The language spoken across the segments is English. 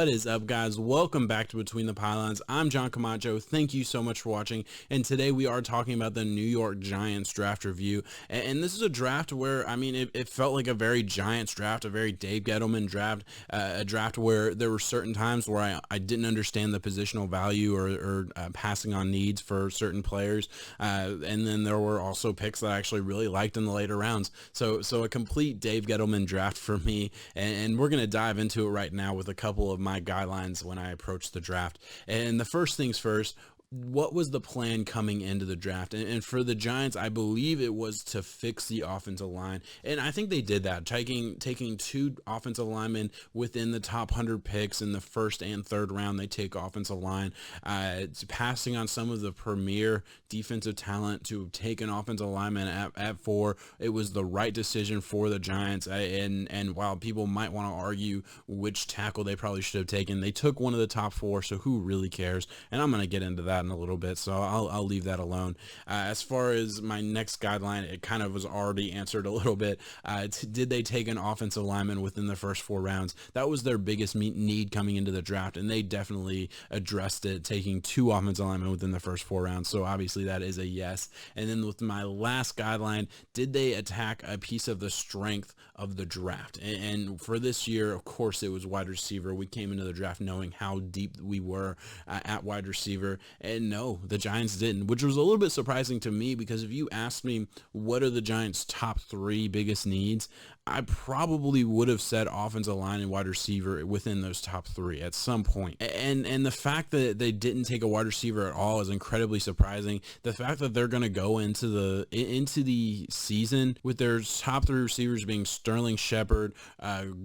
What is up, guys? Welcome back to Between the Pylons. I'm John Camacho. Thank you so much for watching. And today we are talking about the New York Giants draft review. And this is a draft where, I mean, it felt like a very Giants draft, a very Dave Gettleman draft, a draft where there were certain times where I didn't understand the positional value or passing on needs for certain players. And then there were also picks that I actually really liked in the later rounds. So a complete Dave Gettleman draft for me. And we're going to dive into it right now with a couple of my guidelines when I approach the draft. And the first things first, what was the plan coming into the draft? And for the Giants, I believe it was to fix the offensive line. And I think they did that, taking two offensive linemen within the top 100 picks in the first and third round. They take offensive line, passing on some of the premier defensive talent to take an offensive lineman at 4. It was the right decision for the Giants. And while people might want to argue which tackle they probably should have taken, they took one of the top 4. So who really cares? And I'm going to get into that in a little bit, so I'll leave that alone. As far as my next guideline, it kind of was already answered a little bit. Did they take an offensive lineman within the first 4 rounds? That was their biggest need coming into the draft, and they definitely addressed it, taking 2 offensive linemen within the first 4 rounds. So obviously that is a yes. And then with my last guideline, did they attack a piece of the strength of the draft? And for this year, of course, it was wide receiver. We came into the draft knowing how deep we were at wide receiver. And no, the Giants didn't, which was a little bit surprising to me, because if you asked me what are the Giants' top 3 biggest needs, I probably would have said offensive line and wide receiver within those top 3 at some point. And the fact that they didn't take a wide receiver at all is incredibly surprising. The fact that they're going to go into the season with their top 3 receivers being Sterling Shepard,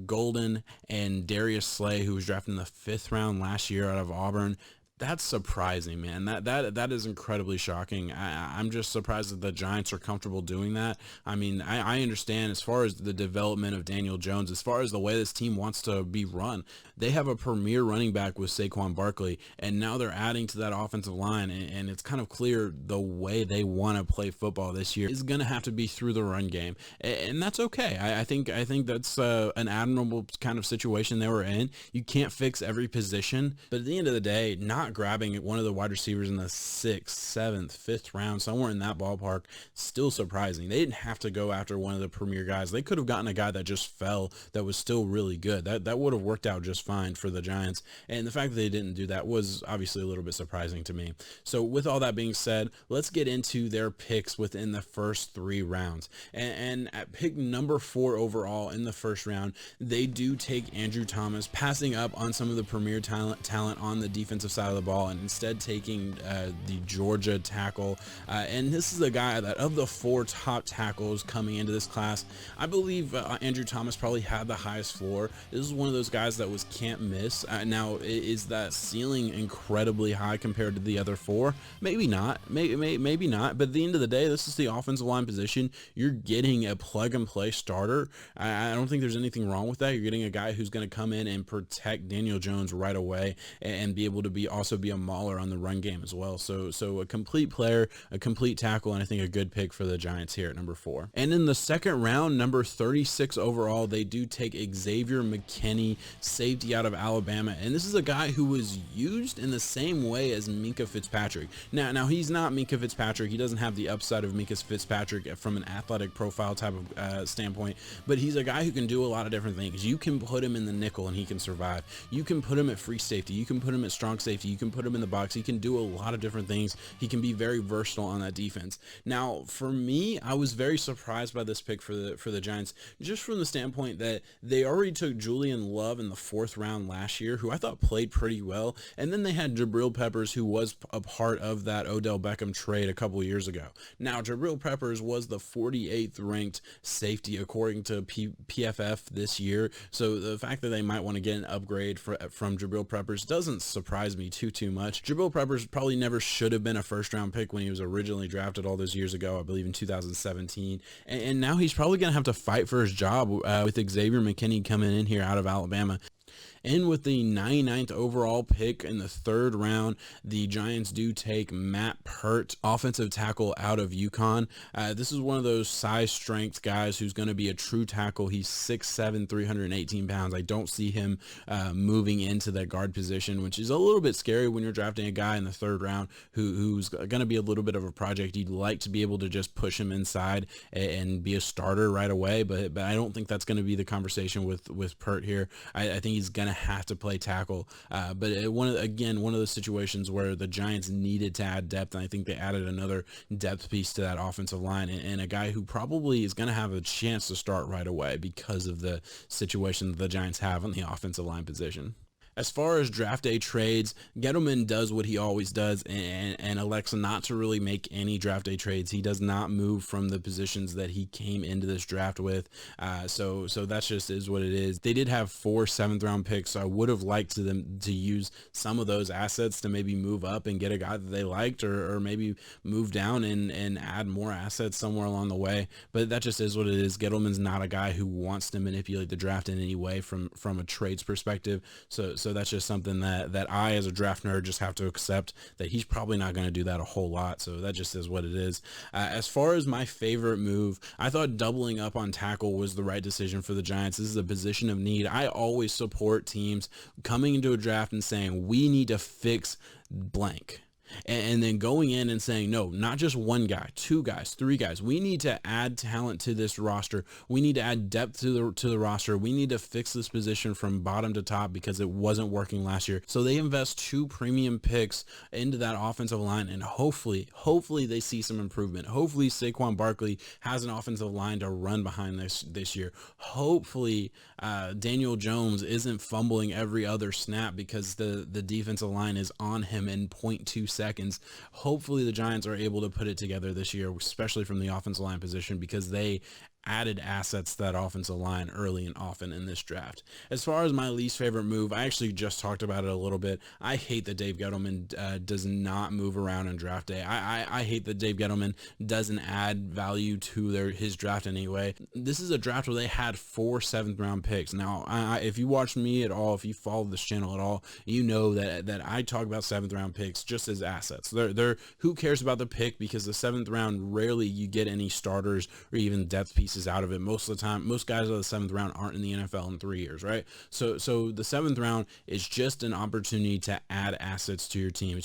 Golden, and Darius Slay, who was drafted in the 5th round last year out of Auburn. That's surprising, man. That is incredibly shocking. I'm just surprised that the Giants are comfortable doing that. I mean, I understand as far as the development of Daniel Jones, as far as the way this team wants to be run. They have a premier running back with Saquon Barkley, and now they're adding to that offensive line, and it's kind of clear the way they want to play football this year is going to have to be through the run game, and that's okay. I think that's an admirable kind of situation they were in. You can't fix every position, but at the end of the day, not grabbing one of the wide receivers in the 6th, 7th, 5th round, somewhere in that ballpark, still surprising. They didn't have to go after one of the premier guys. They could have gotten a guy that just fell that was still really good. That would have worked out just fine for the Giants. And the fact that they didn't do that was obviously a little bit surprising to me. So with all that being said, let's get into their picks within the first 3 rounds. And at pick number 4 overall in the first round, they do take Andrew Thomas, passing up on some of the premier talent on the defensive side of the ball, and instead taking the Georgia tackle. And this is a guy that, of the 4 top tackles coming into this class, I believe Andrew Thomas probably had the highest floor. This is one of those guys that was can't miss. Now, is that ceiling incredibly high compared to the other 4? Maybe not. Maybe not. But at the end of the day, this is the offensive line position. You're getting a plug-and-play starter. I don't think there's anything wrong with that. You're getting a guy who's going to come in and protect Daniel Jones right away and be able to be a mauler on the run game as well. So a complete player, a complete tackle, and I think a good pick for the Giants here at number 4. And in the second round, number 36 overall, they do take Xavier McKinney, safety out of Alabama. And this is a guy who was used in the same way as Minkah Fitzpatrick. Now he's not Minkah Fitzpatrick. He doesn't have the upside of Minkah Fitzpatrick from an athletic profile type of standpoint, but he's a guy who can do a lot of different things. You can put him in the nickel and he can survive. You can put him at free safety. You can put him at strong safety. You can put him in the box. He can do a lot of different things. He can be very versatile on that defense. Now, for me, I was very surprised by this pick for the Giants, just from the standpoint that they already took Julian Love in the 4th round last year, who I thought played pretty well, and then they had Jabril Peppers, who was a part of that Odell Beckham trade a couple years ago. Now, Jabril Peppers was the 48th ranked safety according to PFF this year, so the fact that they might want to get an upgrade from Jabril Peppers doesn't surprise me too much. Jabril Peppers probably never should have been a first-round pick when he was originally drafted all those years ago, I believe in 2017. And now he's probably going to have to fight for his job with Xavier McKinney coming in here out of Alabama. And with the 99th overall pick in the third round, the Giants do take Matt Pert, offensive tackle out of UConn. This is one of those size strength guys who's going to be a true tackle. He's 6'7", 318 pounds. I don't see him moving into that guard position, which is a little bit scary when you're drafting a guy in the third round who's going to be a little bit of a project. You'd like to be able to just push him inside and be a starter right away, but I don't think that's going to be the conversation with Pert here. I think he's going to have to play tackle, but one of those situations where the Giants needed to add depth, and I think they added another depth piece to that offensive line, and a guy who probably is going to have a chance to start right away because of the situation that the Giants have on the offensive line position. As far as draft day trades, Gettleman does what he always does and elects not to really make any draft day trades. He does not move from the positions that he came into this draft with. So that's just is what it is. They did have 4 7th-round picks, so I would have liked them to use some of those assets to maybe move up and get a guy that they liked, or maybe move down and add more assets somewhere along the way. But that just is what it is. Gettleman's not a guy who wants to manipulate the draft in any way from a trades perspective. So that's just something that I, as a draft nerd, just have to accept that he's probably not going to do that a whole lot. So that just is what it is. As far as my favorite move, I thought doubling up on tackle was the right decision for the Giants. This is a position of need. I always support teams coming into a draft and saying, we need to fix blank. And then going in and saying, no, not just one guy, 2 guys, 3 guys. We need to add talent to this roster. We need to add depth to the roster. We need to fix this position from bottom to top because it wasn't working last year. So they invest 2 premium picks into that offensive line, and hopefully they see some improvement. Hopefully Saquon Barkley has an offensive line to run behind this year. Hopefully Daniel Jones isn't fumbling every other snap because the defensive line is on him in 0.2 seconds. Hopefully the Giants are able to put it together this year, especially from the offensive line position, because they added assets to that offensive line early and often in this draft. As far as my least favorite move, I actually just talked about it a little bit. I hate that Dave Gettleman does not move around on draft day. I hate that Dave Gettleman doesn't add value to his draft anyway. This is a draft where they had 4 7th-round picks. Now, if you watch me at all, if you follow this channel at all, you know that I talk about 7th-round picks just as assets. They're who cares about the pick, because the 7th round, rarely you get any starters or even depth pieces out of it. Most of the time, most guys of the 7th round aren't in the NFL in 3 years, right? So the 7th round is just an opportunity to add assets to your team.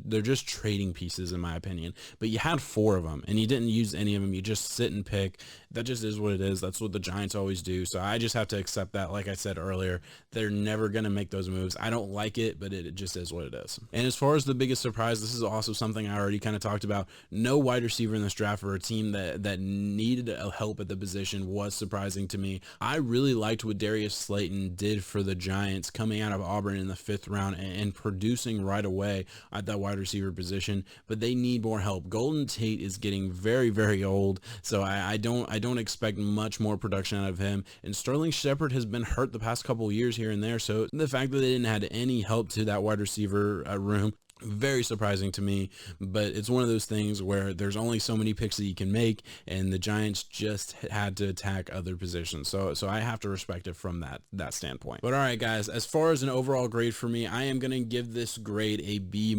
They're just trading pieces, in my opinion. But you had 4 of them and you didn't use any of them. You just sit and pick. That just is what it is. That's what the Giants always do. So I just have to accept that. Like I said earlier, they're never going to make those moves. I don't like it, but it just is what it is. And as far as the biggest surprise, this is also something I already kind of talked about. No wide receiver in this draft for a team that needed help at the position was surprising to me. I really liked what Darius Slayton did for the Giants coming out of Auburn in the 5th round and producing right away at that wide receiver position, but they need more help. Golden Tate is getting very, very old, so I don't expect much more production out of him. And Sterling Shepard has been hurt the past couple years here and there, so the fact that they didn't add any help to that wide receiver room, very surprising to me. But it's one of those things where there's only so many picks that you can make, and the Giants just had to attack other positions. So I have to respect it from that standpoint. But all right, guys, as far as an overall grade for me, I am going to give this grade a B-.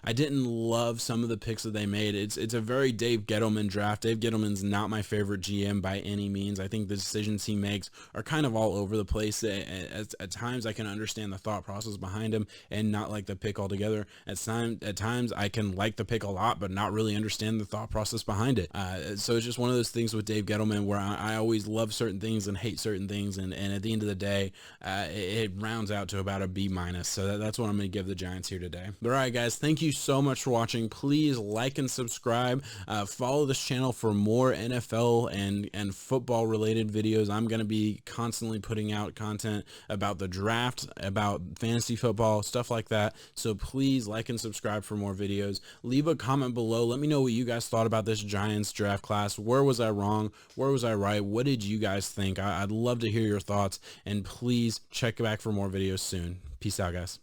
I didn't love some of the picks that they made. It's a very Dave Gettleman draft. Dave Gettleman's not my favorite GM by any means. I think the decisions he makes are kind of all over the place. At times I can understand the thought process behind him and not like the pick altogether. At times I can like the pick a lot, but not really understand the thought process behind it. So it's just one of those things with Dave Gettleman where I always love certain things and hate certain things. And at the end of the day, it rounds out to about a B-. So that's what I'm going to give the Giants here today. But all right, guys, thank you so much for watching. Please like and subscribe. Follow this channel for more NFL and football related videos. I'm going to be constantly putting out content about the draft, about fantasy football, stuff like that. So please like and subscribe for more videos. Leave a comment below. Let me know what you guys thought about this Giants draft class. Where was I wrong? Where was I right? What did you guys think? I'd love to hear your thoughts, and please check back for more videos soon. Peace out, guys.